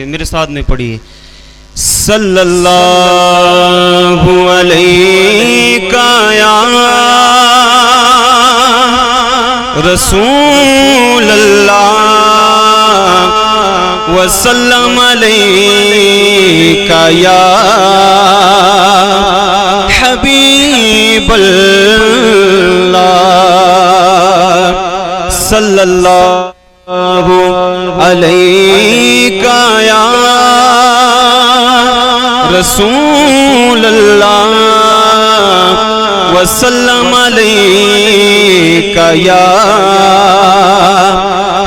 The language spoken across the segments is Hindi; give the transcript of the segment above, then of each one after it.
मेरे साथ में पढ़िए। सल्लल्लाहु अलैका या रसूल अल्लाह वसल्लम अलैका या हबीब अल्लाह। सल्लल्लाहु अलैका या रसूल अल्लाह वसल्लम अलैका या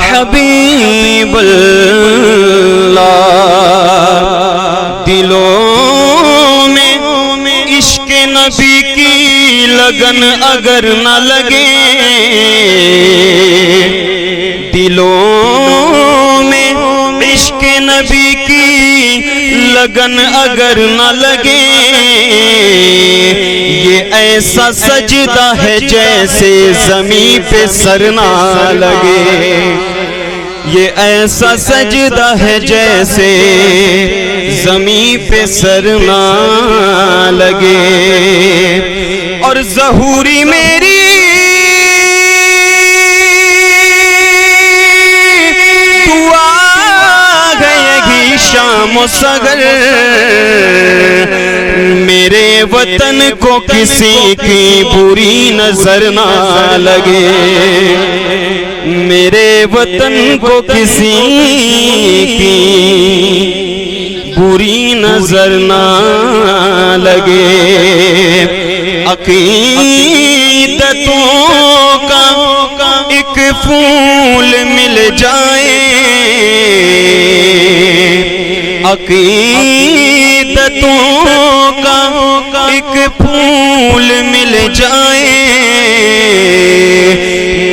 हबीब अल्लाह। दिलों में इश्क नबी की लगन अगर न लगे, दिलों में इश्क नबी की लगन अगर न लगे, ये ऐसा सजदा है जैसे ज़मीं पे सर ना लगे। ये ऐसा सजदा है जैसे ज़मीं पे सर ना लगे। और ज़हूरी मेरी शाम सगर, मेरे वतन को किसी की बुरी नजर ना लगे। मेरे वतन को किसी की बुरी नजर ना लगे। अकीदतों का एक फूल मिल जाए, अकीदतों का एक फूल मिल जाए,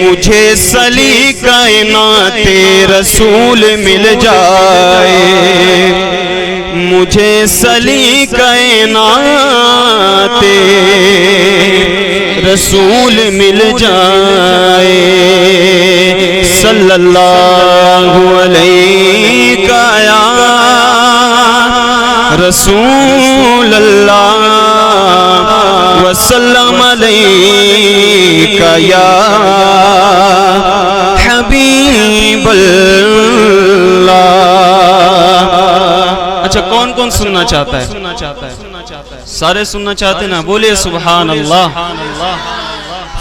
मुझे सलीक़ाए नाते रसूल मिल जाए। मुझे सलीक़ाए नाते रसूल मिल जाए। सल्लल्लाहु अलैका या रसूल अल्लाह वसल्लम अलैका या हबीब अल्लाह। अच्छा, कौन कौन सुनना चाहता है? सारे सुनना चाहते ना? बोले सुभान अल्लाह।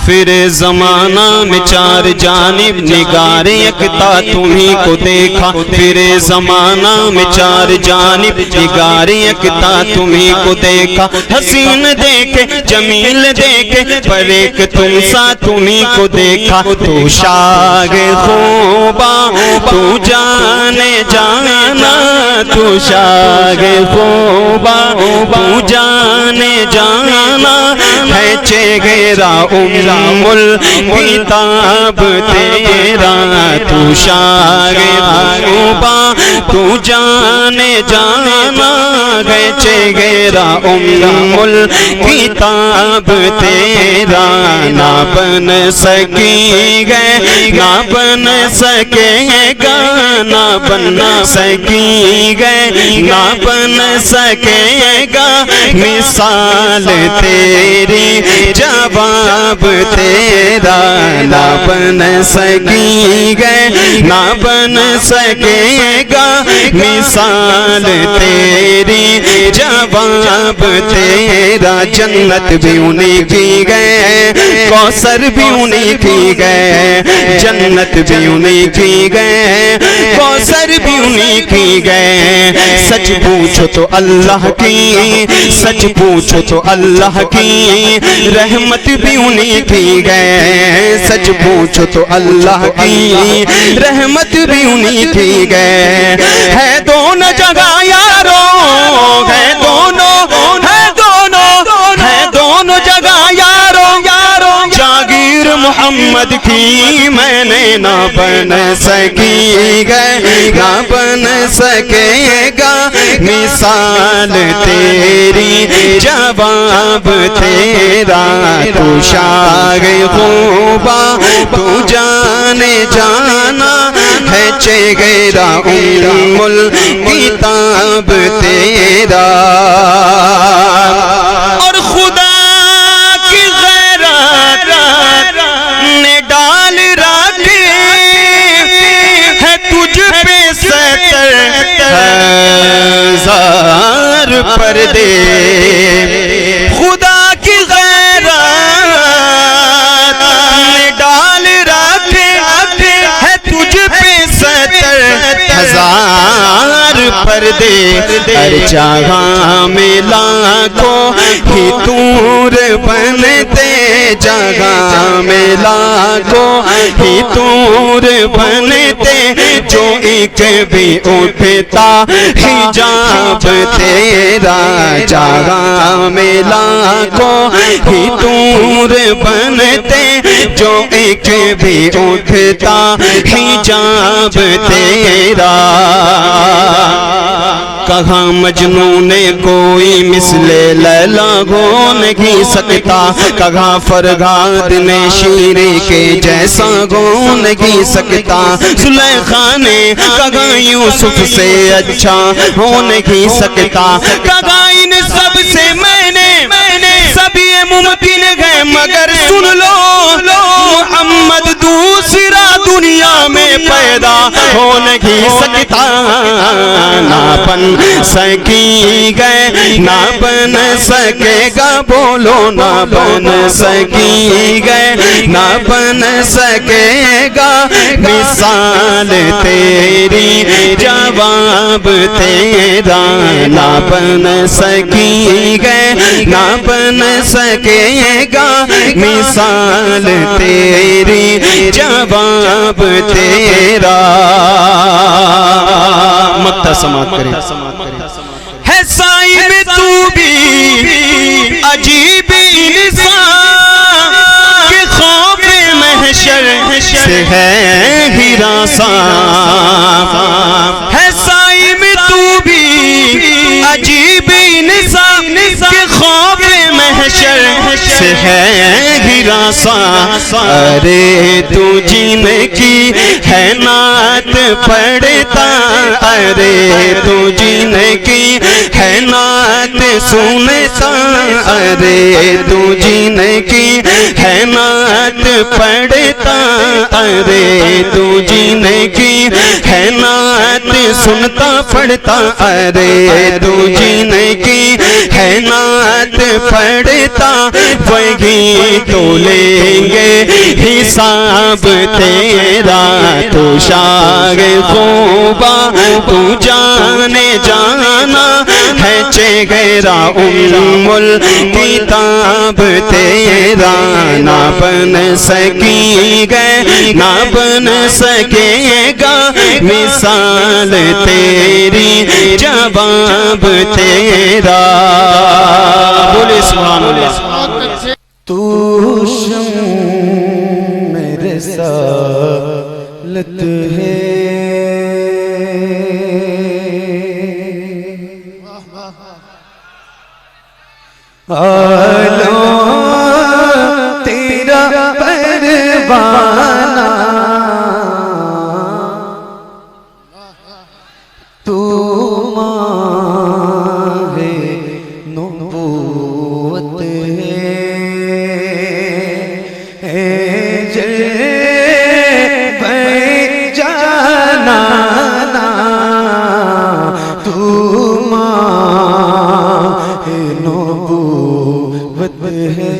फिर ज़माना में चार जानिब निगारे यकता तुम्हीं को देखा। फिर ज़माना में चार जानिब निगारे यकता तुम्हीं को देखा। हसीन देखे जमील देखे पर एक तुम सा तुम्हीं को देखा। तो शाग खूबा तू जाने जाना, तू शाग खूबा तू जाने जाना। है चेहरा उम्मुल किताब तेरा, तू शागिर खूबा तू जाने जाना। है चेहरा उम्मुल किताब तेरा, ना बन सकेगा ना बन सकेगा, ना बन सकेगा ना बन सकेगा। मिसाल तेरी जवाब तेरा, ना बन सकेगा ना बन सकेगा। मिसाल तेरी जवाब तेरा। जन्नत भी उन्हीं की गए, कौसर भी उन्हीं की गए। जन्नत भी उन्हीं की गए, कौसर भी उन्हीं की गए। सच पूछो तो अल्लाह की, सच पूछो तो अल्लाह की। रहमत भी उन्हीं की गए, सच पूछो तो अल्लाह की। रहमत भी उन्हीं की गए। है दोनों जगह यारो, है दोनों जगह यारो यारो। जागीर मोहम्मद की मैंने ना बन सकेगा ना बन सकेगा। मिसाल तेरी जवाब तेरा, तू शागिर खूबा तू जाने जाना। है चेहरा उम्मुल किताब तेरा। और खुदा की गैरत ने डाल रखे है तुझ पे 70,000 पर्दे। खुदा की गैरत ने डाल रखे है तुझ पे 70,000 पर्दे। हर जगह में लाखों ही तूर बनते, जगह में लाखों ही तूर बनते, जो एक भी उठता हिजाब तेरा। जगह में लाखों ही तूर बनते, जो एक भी उठता हिजाब तेरा। कहाँ मजनू ने कोई मिसले लैला हो नहीं सकता, कहाँ फरगाद ने शीरे के जैसा हो नहीं सकता, सुलेखा ने कहाँ यूसुफ से अच्छा हो नहीं सकता, कहाँ इन सब से मैंने सभी मुमकिन है मगर सुन लो मोहम्मद दूसरा दुनिया में पैदा हो नहीं सकता। ना बन सकेगा, ना बन सकेगा, बोलो ना बन सकेगा, ना बन सकेगा। मिसाल तेरी जवाब तेरा, ना बन सकेगा, ना बन सकेगा। मिसाल तेरी जवाब तेरा। मक्ता समात करे है साई में तू भी अजीब इंसान के खौफ महशर से है हिरासां। है साई में तू भी अजीब इंसान के खौफ महशर से है हिरासां। अरे तू जिनकी है नात पढ़ता, अरे तू जिनकी है नात सुनता, अरे तू जिनकी है नात पढ़ता, अरे तू जिनकी है नात सुनता पढ़ता, अरे तू जिनकी है नात पढ़ता, वही तो लेंगे हिसाब तेरा। तो शागे खूबा तू जाने जाना है चेहरा उम्मुल किताब तेरा। ना बन सकेगा, ना बन सकेगा। मिसाल तेरी जवाब तेरा। बोले सुभान अल्लाह। तू मेरे सालत है, आलो तेरा परवाना। तू मांगे नबूवत है, जाना तू मांगे नबूवत है,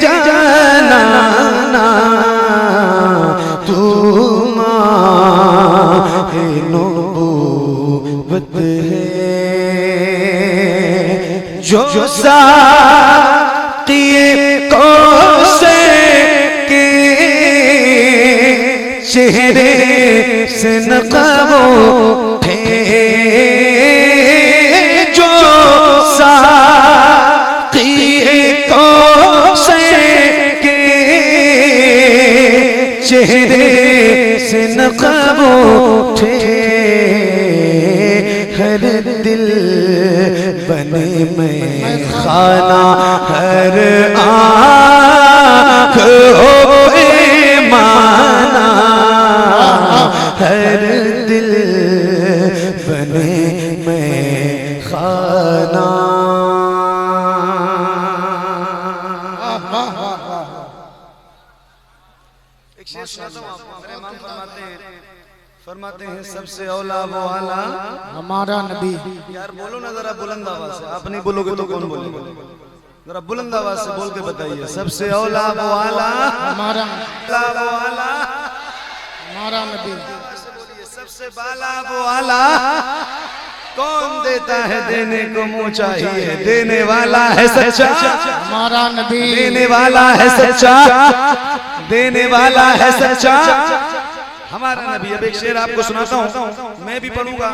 जाना तू मांगे नबूवत है। जो साक़िए कौसर के चेहरे से नक़ब उठे, जो साक़िए कौसर के चेहरे से नक़ब उठे, हर दिल बने में खाना, हर आँख हो पैमाना, हर दिल बने मैं खाना। एक शेर सुनाता हूं आपको। मेरे इमाम फरमाते हैं सबसे औला वो आला हमारा नबी। यार बोलो ना जरा बुलंद आवाज से, आप नहीं बोलोगे तो कौन बोलेगा? जरा बुलंद आवाज से बोल के बताइए। सबसे औला वो आला हमारा वो आला, हमारा नबी। सबसे बाला वो आला कौन देता है, देने को मुंह चाहिए, देने वाला है सच्चा, हमारा नबी। देने वाला है सच्चा, देने वाला है सच्चा हमारा नबी। अब एक शेर आपको सुनाता हूँ, मैं भी पढ़ूंगा,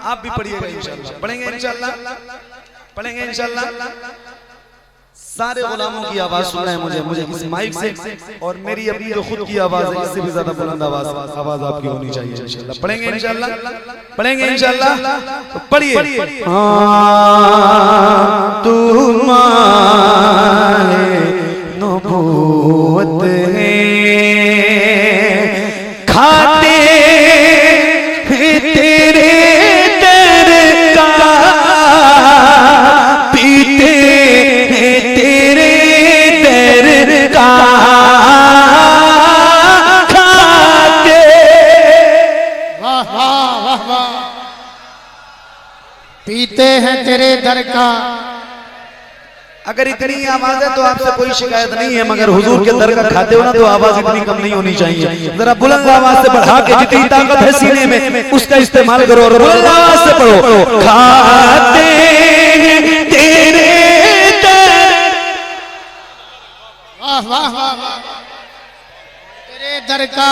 आप भी पढ़िएगा इंशाल्लाह। पढ़ेंगे इंशाल्लाह, पढ़ेंगे इंशाल्लाह। सारे गुलामों की आवाज सुनना है मुझे इस माइक से, और मेरी अपनी जो खुद की आवाज है इससे भी ज्यादा बुलंद आवाज आपकी होनी चाहिए इंशाल्लाह। पढ़ेंगे इंशाल्लाह, पढ़ेंगे इंशाल्लाह। तो पढ़िए। तू माए नबूवत है, खाते तेरे दर का, पीते तेरे दर का, खाते। वाह वाह वाह वाह। पीते हैं तेरे दर का। अगर इतनी आवाज है तो आपसे कोई शिकायत नहीं है, मगर हुजूर के दर का खाते हो ना तो आवाज इतनी कम नहीं होनी चाहिए। जरा बुलंद आवाज से बढ़ा के जितनी ताकत है सीने में उसका इस्तेमाल करो और बुलंद आवाज से पढ़ो। खाते तेरे दर, वाह वाह वाह वाह। तेरे दर का।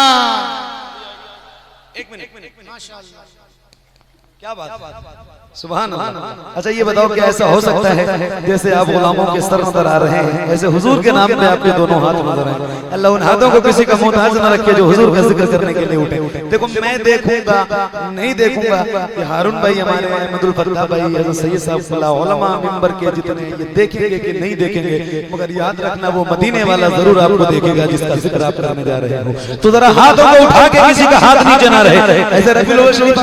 एक मिनट माशाअल्लाह, क्या बात, सुभान अल्लाह। अच्छा ये बताओ कि ऐसा हो सकता है जैसे आप गुलामों के सर नजर आ रहे हैं, ऐसे हुजूर के नाम पे आपके दोनों हाथ नजर आए। अल्लाह उन हाथों को किसी का मोहताज न रखे जो हुजूर का जिक्र करने के लिए उठे। देखो मैं देखूंगा नहीं देखूंगा कि हारून भाई हमारे अहमदुल फत्ता भाई हज़रत सैयद साहब उलमा मिंबर के जितने ये देखेंगे कि नहीं देखेंगे, मगर याद रखना वो मदीने वाला जरूर आपको देखेगा जिसका जिक्र आप करने जा रहे हो। तो जरा हाथों को उठा के किसी का हाथ नीचे ना रहे। ऐसे रबीउल अव्वल शरीफ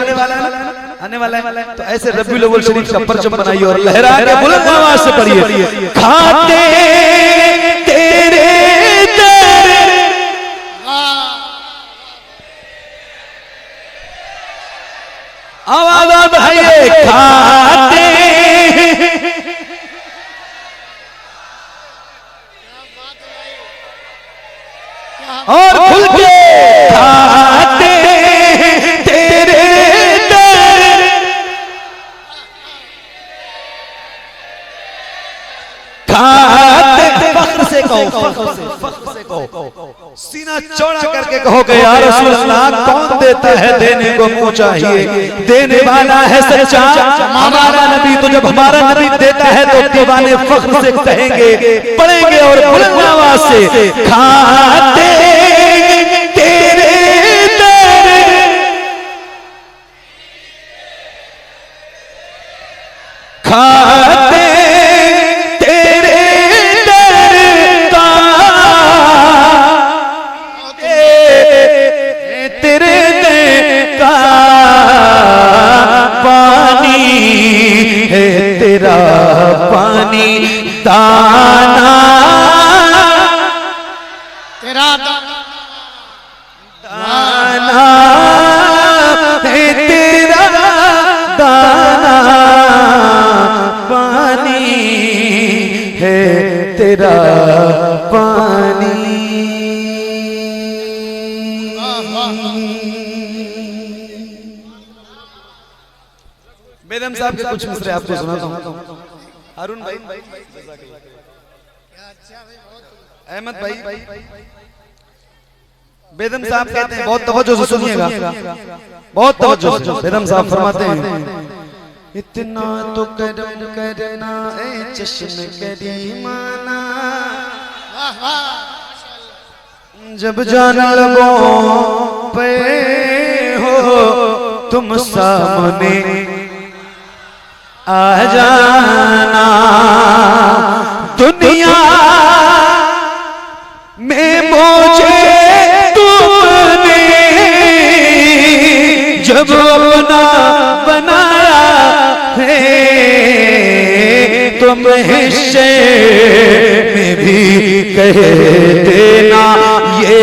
आने वाला है, तो ऐसे रबीउल अव्वल शरीफ का परचम बनाइए और लहरा के बुलंद आवाज से पढ़िए। खाते तेरे दर, आवाज बढ़ाइए। खाते और खुल के खाते तेरे दर, खाते फख्र से कहो, फख्र से कहो, सीना चौड़ा करके कहो कि या रसूल अल्लाह कौन देता है, देने को मुंह चाहिए, देने वाला है सच्चा हमारा नबी। तो जब हमारा नबी देता है तो दीवाने फख्र से कहेंगे, पढ़ेंगे और बुलंद आवाज से खाते तेरे दर, खाते तेरे दर का, तेरे दर का पानी है तेरा पानी दाना, तेरा दाना है तेरा दाना, पानी है तेरा पानी। बेदम साहब के कुछ मिसरे आपको सुनाता हूँ। हारून भाई, अहमद भाई, बेदम साहब कहते हैं, बहुत तवज्जो से सुनिएगा, बहुत तवज्जो से। बेदम साहब फरमाते हैं, इतना तो करम करना ए चश्म करीमाना, जब जान लगो पे हो तुम सामने आ जाना, दुनिया में जब अपना बनाया है तो महशर में भी कह देना ये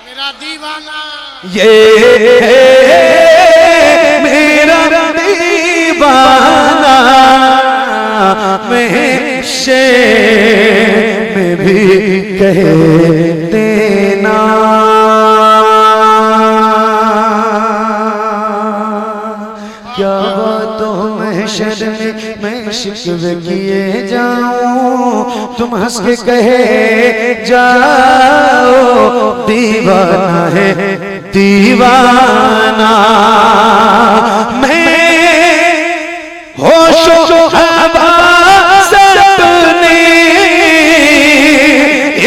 मेरा दीवाना, ये मेरा दीवाना, महशर में भी कह देना। क्या बातों महशर में मैं शिकवे किए जाऊं, तुम हंस के कहे जाओ दीवाना है दीवाना। मैं होशो हवास अपने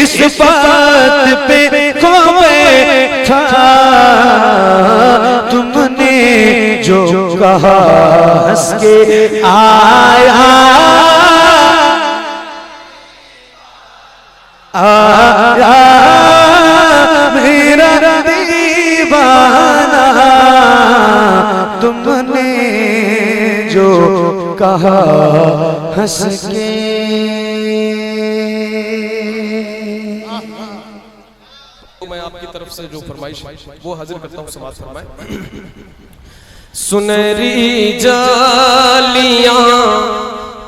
इस बात पे खो बैठा, तुमने जो कहा हंस के आया आया मेरा दीवाना, तुमने जो कहा हंस के। मैं आपकी तरफ से जो फरमाइश वो हाजिर करता हूँ, समाज फरमाए। सुनहरी जालियां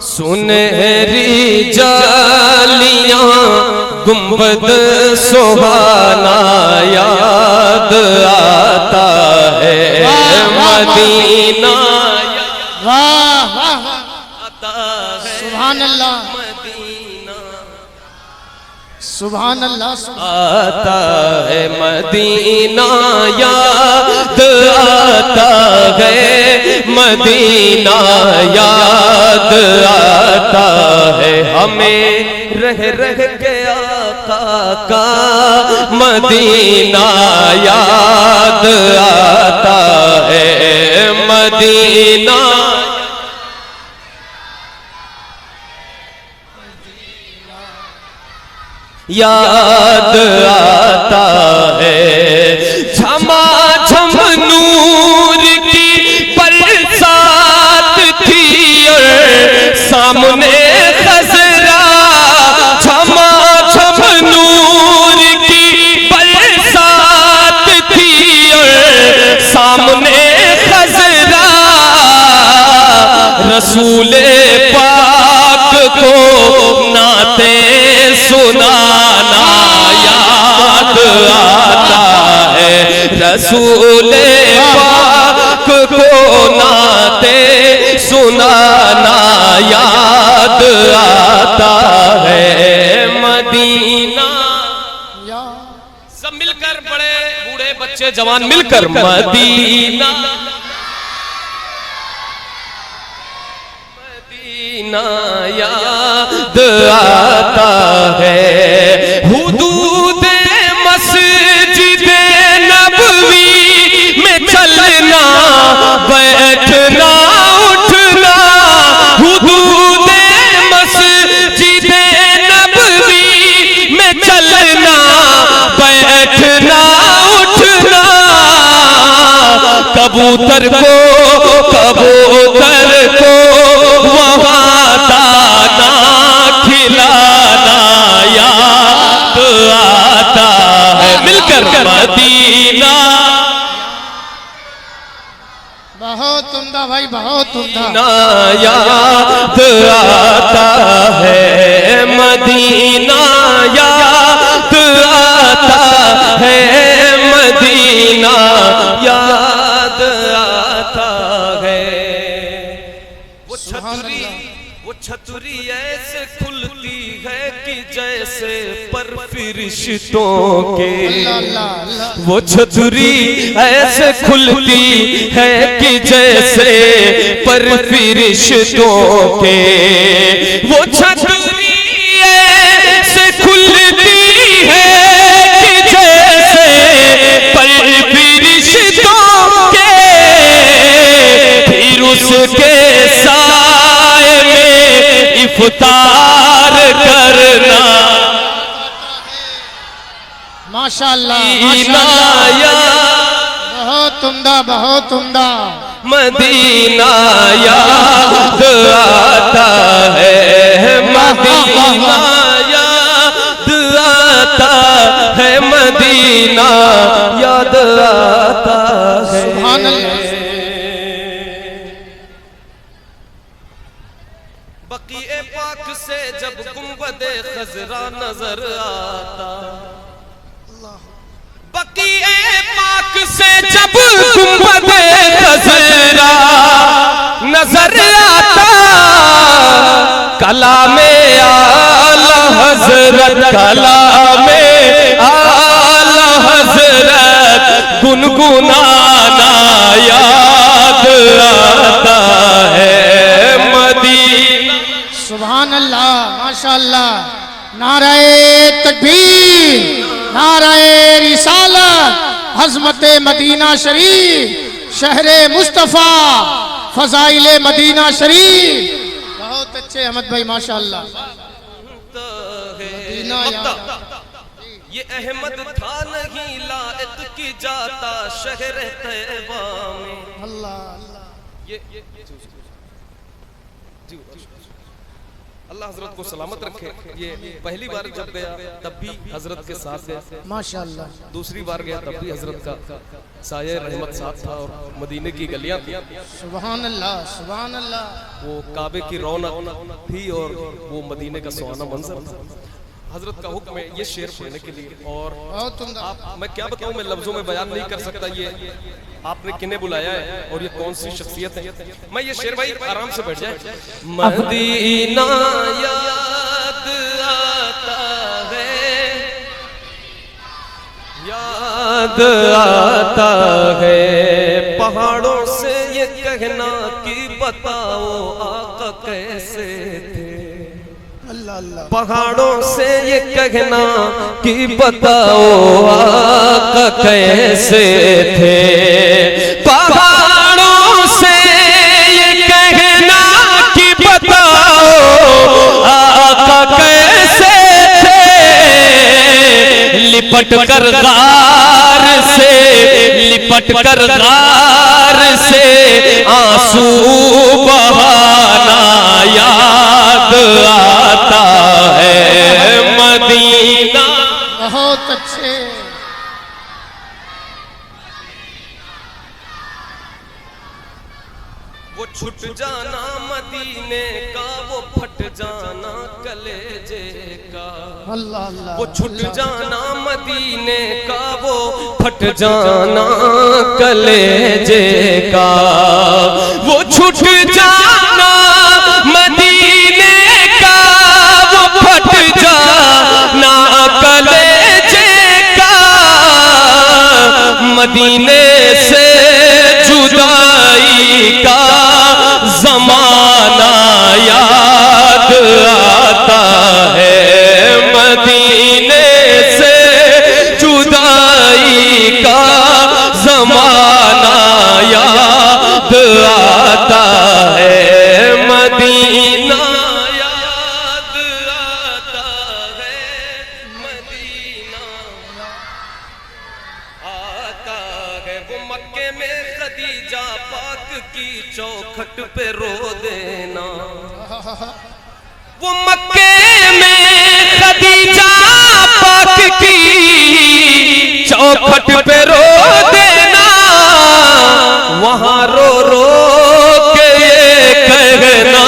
सुनहरी जालियां गुंबद सुहाना याद आता है मदीना वाह वाह आता है सुभान अल्लाह मदीना सुभान अल्लाह आता है मदीना याद आता है मदीना याद आता है हमें रह रह के आका का मदीना याद आता है मदीना याद आता है झमाझम नूर की बरसात थी और सामने खजरा, झमाझम नूर की बरसात थी और सामने खजरा, रसूले पाक को नाते सुनाना याद आता है, रसूले पाक को नाते सुनाना याद आता है मदीना। सब मिलकर बड़े बूढ़े बच्चे जवान मिलकर मदीना मदीना याद आता है। हुदूद मस्जिद नबवी में चलना बैठना उठना, हुदूद मस्जिद नबवी में चलना बैठना उठना, कबूतर को वहाँ दाना खिलाना याद आता है मिलकर मदीना। बहुत उम्दा भाई, बहुत उम्दा। याद आता है मदीना याद आता है मदीना याद आता है। वो छतरी ऐसे खुलती है कि जैसे पर फरिश्तों के, वो छतरी ऐसे खुलती है कि जैसे पर फरिश्तों के, वो छतरी ऐसे खुलती है कि जैसे पर फरिश्तों के, फिर उसके साए में इफ्तार करना माशाल्लाह मदीना माशाल्लाह याद, बहुत उम्दा बहुत उम्दा। मदीना याद आता है, मदीना याद आता है, मदीना याद आता है। सुभान अल्लाह। बकीए पाक से जब गुंबदे खजरा नजर आता, बकीए पाक से जब गुंबदे खजरा नजर आता, कलामे आला हजरत, कलामे आला हजरत गुनगुनाना याद आता है, मदीना। सुभान अल्लाह माशाल्लाह। नाराए तकबीर, नाराए रिसालत, हज़मते मदीना शरीफ, शहरे मुस्तफ़ा, फजाइले मदीना शरीफ। बहुत अच्छे अहमद भाई माशाल्लाह। मदीना याद। ये अहमद था नहीं लायक की जाता शहर तैयबा में। अल्लाह अल्लाह। ये अल्लाह हजरत को सलामत रखे। ये पहली बार जब गया तब भी हजरत के साथ गया, माशाल्लाह। दूसरी बार गया तब भी हजरत का साये रहमत साथ था और मदीने की गलियां थी। सुभान अल्लाह सुभान अल्लाह। वो काबे की रौनक थी और वो मदीने का सुहाना मंजर था। हजरत का हुक्म है ये शेर पढ़ने के लिए, और बहुत उम्दा। आप मैं क्या बताऊं, मैं लफ्जों में बयान नहीं कर सकता ये आपने किन्हें बुलाया है और ये कौन सी शख्सियत है। मैं ये शेर भाई आराम से बैठ जाए। मदीना याद आता है, याद आता है, पहाड़ों से ये कहना कि बताओ आका कैसे थे। अल्लाह अल्लाह। पहाड़ों से ये कहना कि बताओ आका कैसे थे, पहाड़ों से ये कहना कि बताओ आका कैसे थे, लिपट कर गार से, लिपट कर गार से आंसू बहाना याद आता है, मदीना। बहुत अच्छे। वो छुट जाना मदीने का, वो फट जाना कलेजे का। अल्लाह अल्लाह। वो छुट जाना मदीने का, वो फट जाना कलेजे का। वो छुट जाना मदीने का, वो फट जाना कलेजे का। मदीने से जुदाई का जमाना याद आता है, मदीने से जुदाई का जमाना याद आता है, मदीना याद आता है, मदीना आता है। वो मक्के में खदीजा पाक की चौखट पे रो देना, वो मक्के में खदीजा पाक की चौखट पे रो देना। वहां रो रो के ये कहना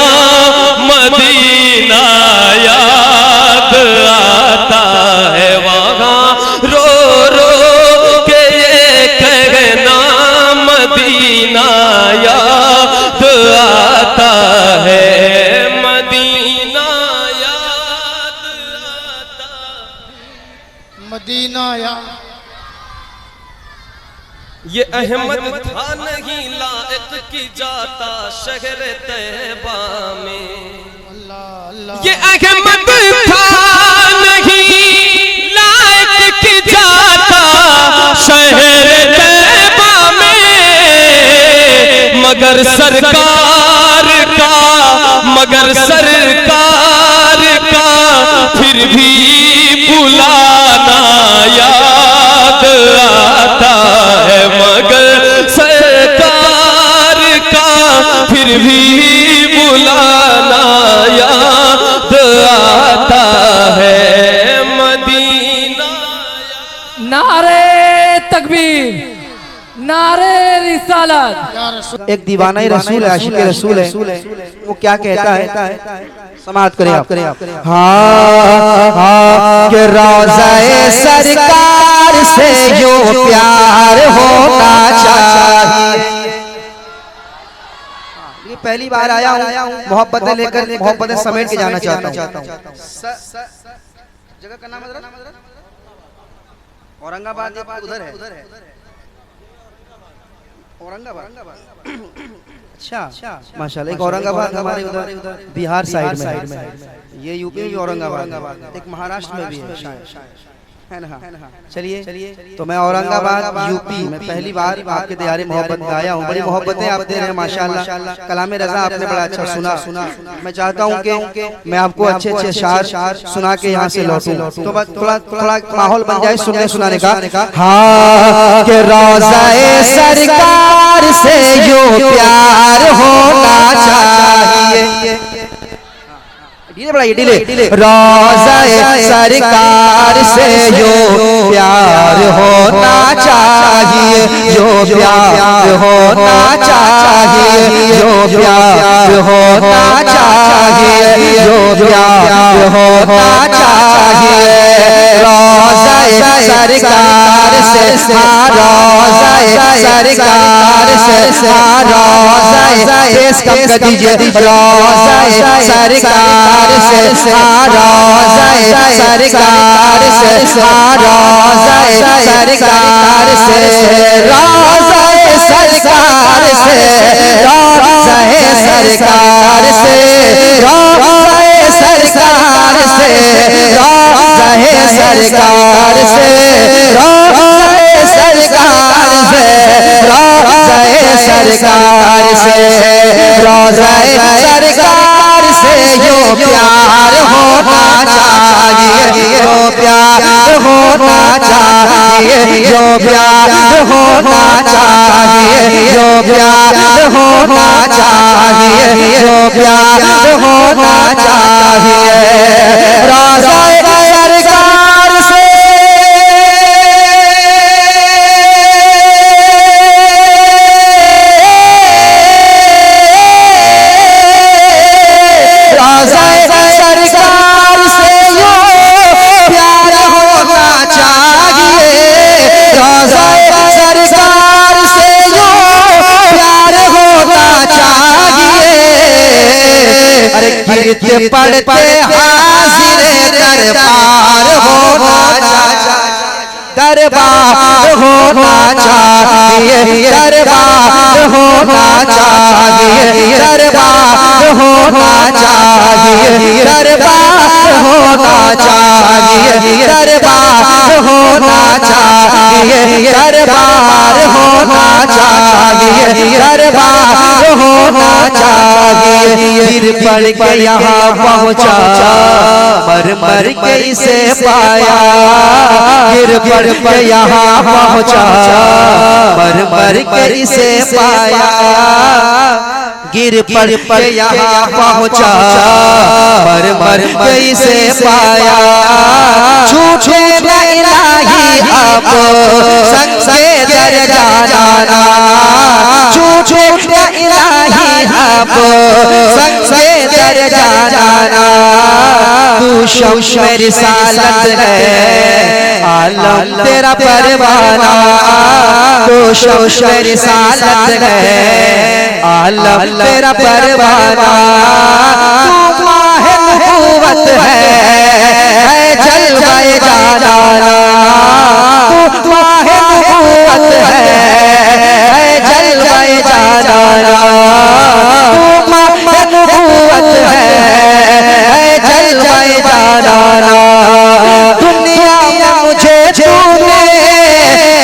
मदीना याद आता है, वहां रो रो के ये कहना मदीना याद आता है, मदीना याद आता। मदीना याद। ये अहमद था नहीं लायक की जाता शहर तैयबा में। अल्लाह अल्लाह। ये अहमद था नहीं लायक की जाता शहर तैयबा में, मगर सरकार का, मगर सरकार का फिर भी बुलाना याद नारे तकबीर, नारे रिसालत। एक दीवाना ही रसूल है, आशिक रसूल है, वो क्या कहता है, समाप्त करें आप। हाँ कि रोज़ाए सरकार से जो प्यार होना चाहिए। ये पहली बार आया हूँ, मोहब्बतें लेकर मोहब्बतें समेट के जाना चाहता हूँ। जगह का नाम औरंगाबाद, उधर है औरंगाबाद। अच्छा माशाल्लाह, एक औरंगाबाद हमारे उधर बिहार साइड में है, ये यूपी में भी औरंगाबाद, एक महाराष्ट्र में भी है ना। चलिए तो मैं औरंगाबाद यूपी में पहली बार आपके दियारे मोहब्बत गाया हूँ। बड़ी मोहब्बतें आप दे रहे हैं माशाल्लाह। कलाम रज़ा आपने बड़ा अच्छा सुना। मैं चाहता हूँ कि मैं आपको अच्छे अच्छे अशार सुना के यहाँ से लौटूं, तो बस थोड़ा माहौल बन जाए सुनने सुनाने का। हाँ कि रोज़ाए सरकार से जो प्यार होना चाहिए, डिले रोज़ाए सरकार से जो प्यार होना चाहिए, जो प्यार होना चाहिए, जो प्यार होना चाहिए, जो प्यार होना चाहिए। रोज़ाए सरकार से, रोज़ाए सरकार से, रोज़ाए पेश कम कर दीजिए। रोज़ाए सरकार से, रोज़ाए सरकार से, रोज़ाए सरकार से, रोज़ाए सरकार से, रोज़ाए सरकार से, रोज़ाए सरकार से, रोज़ाए सरकार से, रोज़ाए सरकार से, रोज़ाए सरकार से, रोज़ाए सरकार से जो प्यार होना चाहिए, जो प्यार होना चाहिए, जो प्यार होना चाहिए, जो प्यार होना चाहिए, जो प्यार होना चाहिए। रोज़ाए सरकार से गिरते पड़ते हाजिर दरबार होना चाहिए, दरबार होना चाहिए, दरबार होना चाहिए, दरबार होना चाहिए, दरबार होना चाहिए, दरबार होना चाहिए, दरबार होना चाहिए, दरबार होना चाहिए। फिर पढ़ के यहाँ पहुँचा, मर मर के इसे पाया, फिर पढ़ के यहाँ पहुँचा, मर मर के इसे पाया, गिर पड़ पर यहाँ पहुँचा, मर मर के इसे पाया। छूटे नहीं अब संग से दर जाना, छूटे नहीं अब संग से दर जाना। तू शम्स रिसालत है, आलम तेरा परवाना, तू शम्स रिसालत है, आलम तेरा परवाना। तू माहे नबूवत है जलवाए जाना, तू माहे नबूवत है जलवाए जाना, तू माहे नबूवत है जलवाए जाना। दुनिया में मुझे तूने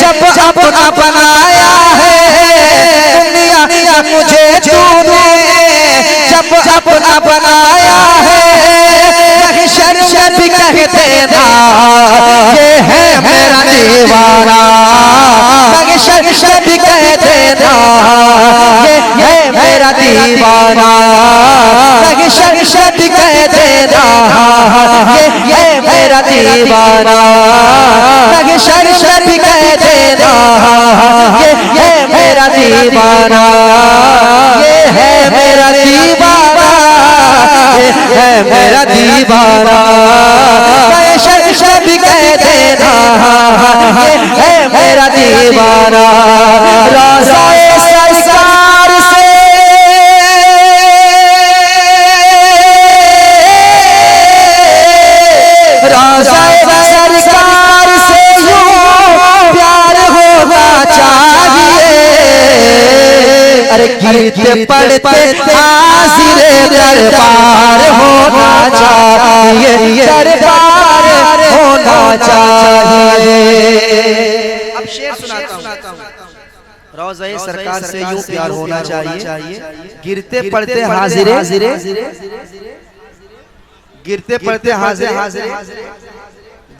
जब अपना बनाया है, दुनिया में मुझे तूने जब अपना बनाया है। शर्म भी कहते ना ये है मेरा दीवाना, शर्म भी कहते ना ये है मेरा दीवाना, शर्म भी कहते ना ये मेरा दीवाना, शर्म दीवाना रोज़ाए सरकार से रोज़ाए सरकार से यूं प्यार होना चाहिए। अरे गिरते पड़ते हाज़िर दरबार होना चाहिए, दरबार होना चाहिए। अब शेर सुनाता हूँ। रोज़ाए सरकार से यूं प्यार होना चाहिए, गिरते पड़ते हाज़िर गिरते पड़ते हाज़िर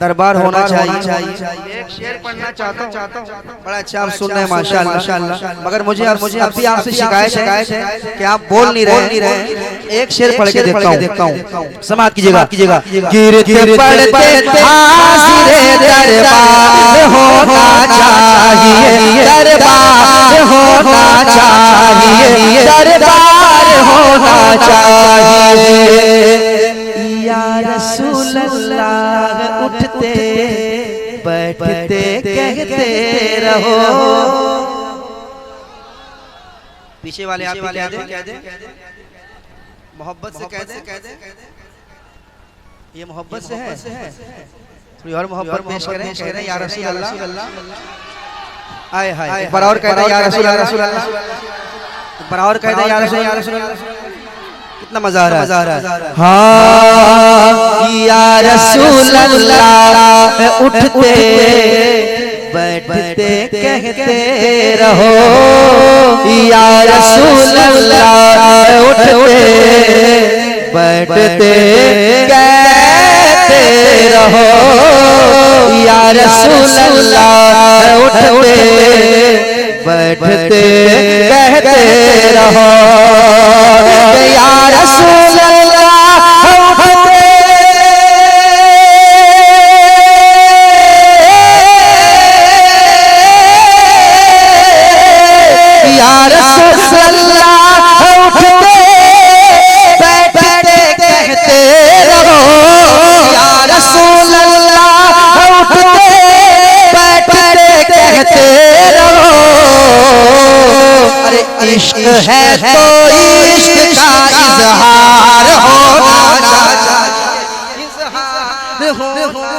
दरबार होना चाहिए। एक शेर पढ़ना चाहता हूँ, बड़ा अच्छा आप सुन रहे हैं माशाअल्लाह, मगर मुझे अभी आपसे शिकायत है कि आप बोल नहीं रहे। एक शेर पढ़ के देखता हूँ, समाप्त कीजिएगा। गिरते पड़ते हाज़िर दरबार होना चाहिए, दरबार होना चाहिए, दरबार होना चाहिए। या रसूल अल्लाह उठते बैठते कहते रहो। पीछे वाले आप कह दे मोहब्बत से कह दे, ये मोहब्बत से है। थोड़ी और मोहब्बत पेश करें, कह रहे हैं या रसूल अल्लाह। आए हाय, एक बार और कह दे या रसूल अल्लाह, एक बार और कह दे या रसूल अल्लाह। कितना मजा आ रहा है। हाँ या रसूल अल्लाह उठते बैठते कहते रहो। या रसूल अल्लाह उठते बैठते कहते रहो। या रसूल अल्लाह उठते बैठते कहते रहो। या रसूल अल्लाह उठते या रसूल अल्लाह उठते बैठते कहते रहो। या रसूल अल्लाह उठते बैठते कहते रहो। अरे इश्क है तो इश्क का इज़हार होना चाहिए, इज़हार होना।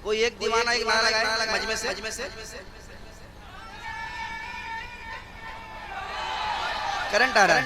कोई एक दीवाना एक नारा लगाए मजमे से, करंट आ रहा है।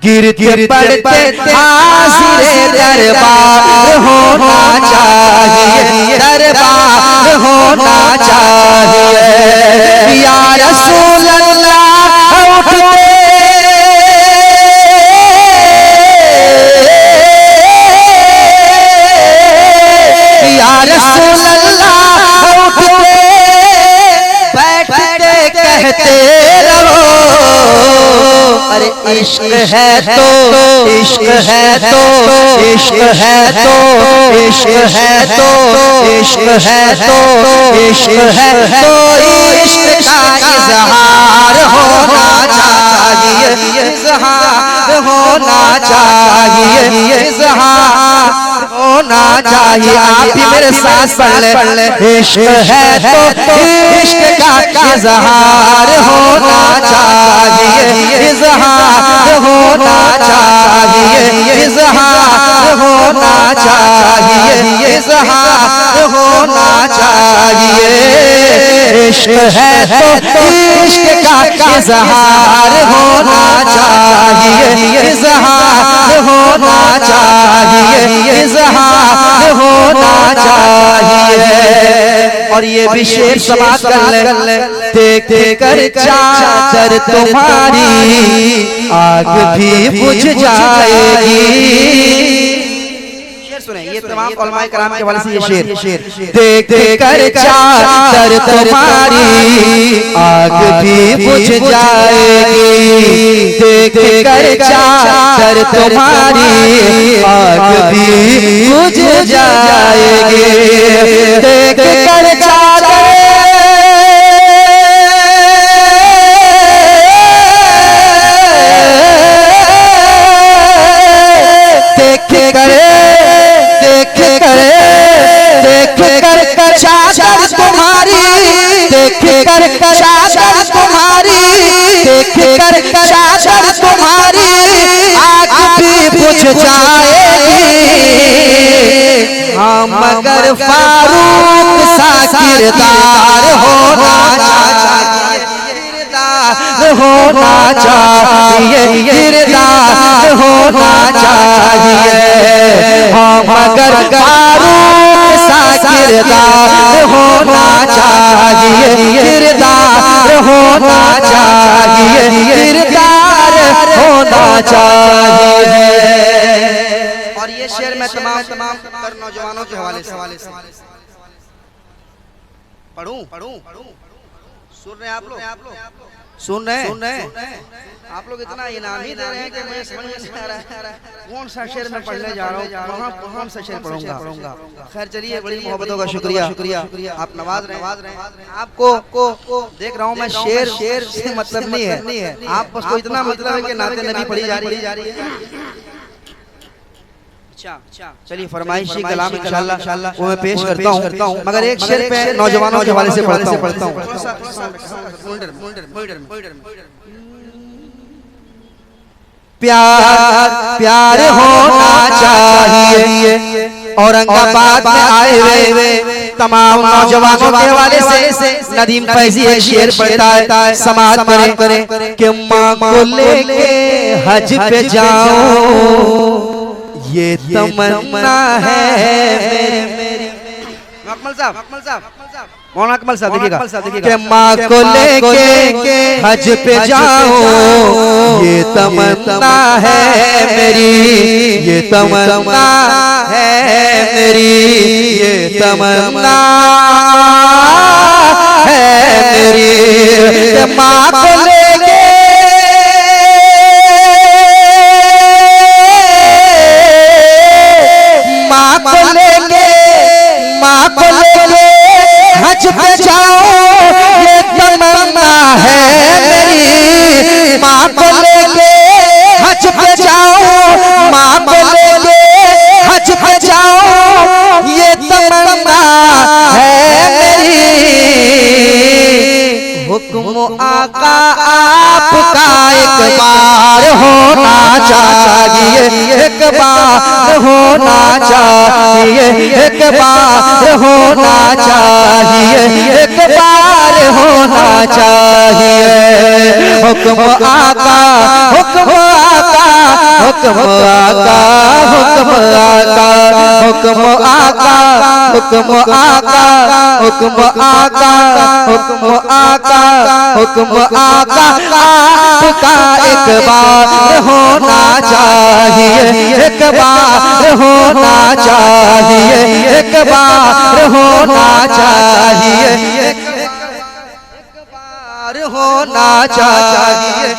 गिरते पड़ते हाज़िर दरबार होना चाहिए, दरबार होना चाहिए। या रसूल अल्लाह उठते या रसूल अल्लाह उठते बैठते कहते रहो। अरे इश्क है तो इश्क है तो इश्क है तो इश्क है तो इश्क है तो इश्क है तो इश्क का इज़हार होना चाहिए, इज़हार होना चाहिए, इज़हार होना चाहिए। आप भी मेरे साथ पढ़ ले। इश्क है तो इश्क का इज़हार होना चाहिए, इज़हार होना चाहिए, इज़हार होना चाहिए, इज़हार होना चाहिए। इश्क है तो इश्क का इज़हार होना चाहिए, इज़हार होना चाहिए, इज़हार होना चाहिए। और ये भी शेर समाप्त कर ले। देख कर चादर तुम्हारी आग भी बुझ जाएगी। ये तमाम उलमाए कराम के वाले से ये शेर देख कर चादर तुम्हारी आग भी बुझ जाएगी, देख कर चादर तुम्हारी आग भी बुझ जाएगी, देख कर चादर चादर तुम्हारी, देख कर चादर तुम्हारी, देख कर चादर तुम्हारी आग भी बुझ जाएगी। हाँ मगर फारूक सा किरदार होना चाहिए, होना चाहिए, किरदार होना चाहिए। हाँ मगर फारूक सा किरदार होना चाहिए, किरदार होना चाहिए, किरदार होना चाहिए। और ये शेर मैं तमाम नौजवानों के हवाले से पढ़ूं। सुन रहे हैं आप लोग? सुन रहे हैं? आप लोग इतना इनाम ही दे रहे हैं कि मुझे समझ में नहीं आ रहा है कौन सा शेर मैं पढ़ने जा रहा हूँ, कौन सा शेर पढ़ूंगा। खैर चलिए, बड़ी मोहब्बतों का शुक्रिया, आप नवाज रहे हैं। आपको देख रहा हूँ मैं, शेर से मतलब नहीं है, आप बस को इतना मतलब है कि नाते नबी पढ़ी जा रही है। चलिए फरमाइशी कलाम इंशाल्लाह वो मैं पेश करता हूँ, मगर एक शेर पे नौजवानों के हवाले से पढ़ता हूँ। प्यार होना चाहिए। औरंगाबाद में आए हुए तमाम नौजवानों के हवाले से नदीम फैजी एक शेर पढ़ता है, समाज करें कि माँ को लेके हज पे जाऊं ये तमन्ना है मेरी। अकमल साहब मौलाना अकमल साहब देखिएगा कि माँ को लेके हज पे जाऊं ये तमन्ना है मेरी, ये तमन्ना है मेरी, ये तमन्ना है मेरी। माँ को लेके हज पे जाऊं ये तमन्ना है मेरी, माँ को लेके हज पे जाऊं, माँ को लेके हज पे जाऊं ये तमन्ना है मेरी। हुक्म आका आपका एक बार होना चाहिए, एक बार होना चाहिए, एक बार होना चाहिए, एक बार होना चाहिए। हुक्म आका, हुक्म आका, हुक्म आका, हुक्म आका, हुक्म आका, हुक्म आका, हुक्म आका, हुक्म आका, हुक्म आका आपका एक बार होना चाहिए, एक बार होना चाहिए, एक बार होना चाहिए, एक बार होना चाहिए।